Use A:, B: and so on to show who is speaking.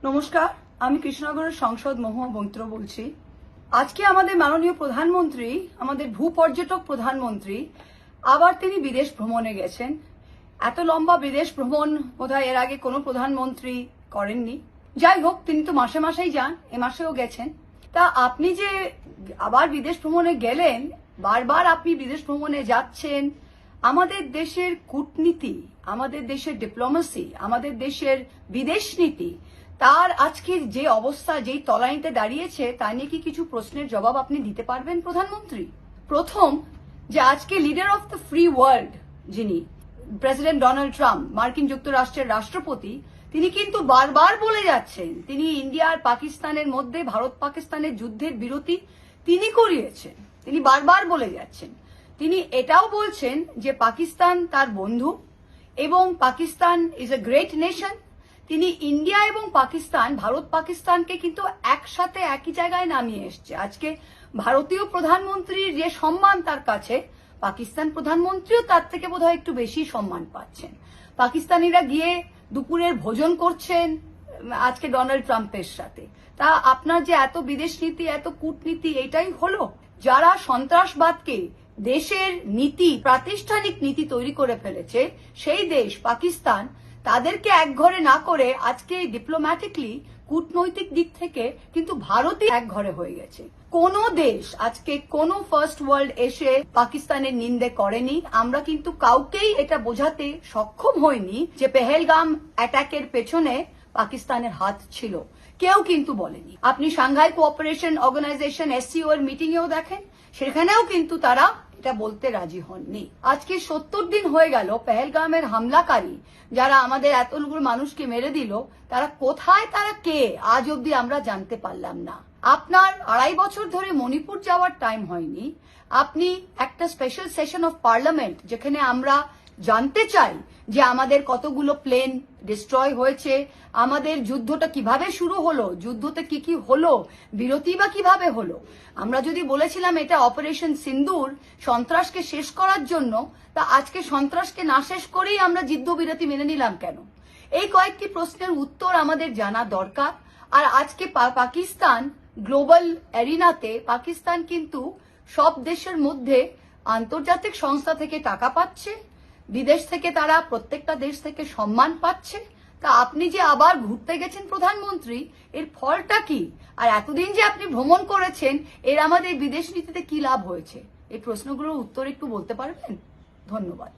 A: নমস্কার, আমি কৃষ্ণনগরের সংসদ মহুয়া মৈত্র বলছি। আজকে আমাদের মাননীয় প্রধানমন্ত্রী, আমাদের ভূপর্যটক প্রধানমন্ত্রী আবার তিনি বিদেশ ভ্রমণে গেছেন। এত লম্বা বিদেশ ভ্রমণ বোধহয় এর আগে কোনো প্রধানমন্ত্রী করেননি। যাই হোক, তিনি তো মাসে মাসেই যান, এ মাসেও গেছেন। তা আপনি যে আবার বিদেশ ভ্রমণে গেলেন, বারবার আপনি বিদেশ ভ্রমণে যাচ্ছেন, আমাদের দেশের কূটনীতি, আমাদের দেশের ডিপ্লোমেসি, আমাদের দেশের বিদেশ নীতি তার আজকের যে অবস্থা, যেই তলানিতে দাঁড়িয়েছে, তা নিয়ে কি কিছু প্রশ্নের জবাব আপনি দিতে পারবেন প্রধানমন্ত্রী? প্রথম, যে আজকে leader of the free world যিনি প্রেসিডেন্ট ডোনাল্ড ট্রাম্প, মার্কিন যুক্তরাষ্ট্রের রাষ্ট্রপতি, তিনি কিন্তু বারবার বলে যাচ্ছেন তিনি ইন্ডিয়া আর পাকিস্তানের মধ্যে ভারত পাকিস্তানের যুদ্ধের বিরতি তিনি করিয়েছেন। তিনি বারবার বলে যাচ্ছেন। তিনি এটাও বলছেন যে পাকিস্তান তার বন্ধু এবং Pakistan is a great nation. তিনি ইন্ডিয়া এবং পাকিস্তান, ভারত পাকিস্তানকে কিন্তু একসাথে একই জায়গায় নামিয়ে এসছে। আজকে ভারতীয় প্রধানমন্ত্রীর যে সম্মান তার কাছে, পাকিস্তান প্রধানমন্ত্রীও তার থেকে বোধহয় একটু বেশি সম্মান পাচ্ছেন। পাকিস্তানিরা গিয়ে দুপুরের ভোজন করছেন আজকে ডোনাল্ড ট্রাম্পের সাথে। তা আপনার যে এত বিদেশ নীতি, এত কূটনীতি, এটাই হলো? যারা সন্ত্রাসবাদকে দেশের নীতি, প্রাতিষ্ঠানিক নীতি তৈরি করে ফেলেছে, সেই দেশ পাকিস্তান, তাদেরকে একঘরে না করে আজকে ডিপ্লোম্যাটিকলি, কূটনৈতিক দিক থেকে কিন্তু ভারতই একঘরে হয়ে গেছে। কোন দেশ আজকে কোন ফার্স্ট ওয়ার্ল্ড এসে পাকিস্তানের নিন্দে করেনি। আমরা কিন্তু কাউকেই এটা বোঝাতে সক্ষম হইনি যে পেহেলগাম অ্যাটাকের পেছনে পাকিস্তানের হাত ছিল। কেউ কিন্তু বলেনি। আপনি সাংঘাই কোঅপারেশন অর্গানাইজেশন SCO এর মিটিংয়েও দেখেন, সেখানেও কিন্তু তারা এটা বলতে রাজি হননি। আজকে 70 দিন হয়ে গেল পেহেলগামের হামলাকারী যারা আমাদের এতগুলো মানুষকে মেরে দিল, তারা কোথায়, তারা কে, আজ অব্দি আমরা জানতে পারলাম না। আপনার 2.5 বছর ধরে মণিপুর যাওয়ার টাইম হয়নি। আপনি একটা স্পেশাল সেশন অফ পার্লামেন্ট, যেখানে আমরা জানতে চাই যে আমাদের কতগুলো প্লেন ডিস্ট্রয় হয়েছে, আমাদের যুদ্ধটা কিভাবে শুরু হলো, যুদ্ধতে কি কি হলো, বিরতি বা কিভাবে হলো। আমরা যদি বলেছিলাম এটা অপারেশন সিন্দুর, সন্ত্রাসকে শেষ করার জন্য, তা আজকে সন্ত্রাসকে না শেষ করেই আমরা যুদ্ধ বিরতি মেনে নিলাম কেন? এই কয়েকটি প্রশ্নের উত্তর আমাদের জানা দরকার। আর আজকে পাকিস্তান গ্লোবাল এরিনাতে, পাকিস্তান কিন্তু সব দেশের মধ্যে আন্তর্জাতিক সংস্থা থেকে টাকা পাচ্ছে, বিদেশ থেকে তারা প্রত্যেকটা দেশ থেকে সম্মান পাচ্ছে। তা আপনি যে আবার ঘুরতে গেছেন প্রধানমন্ত্রী, এর ফলটা কি? আর এতদিন যে আপনি ভ্রমণ করেছেন, এর আমাদের বিদেশ নীতিতে কি লাভ হয়েছে? এই প্রশ্নগুলোর উত্তর একটু বলতে পারবেন? ধন্যবাদ।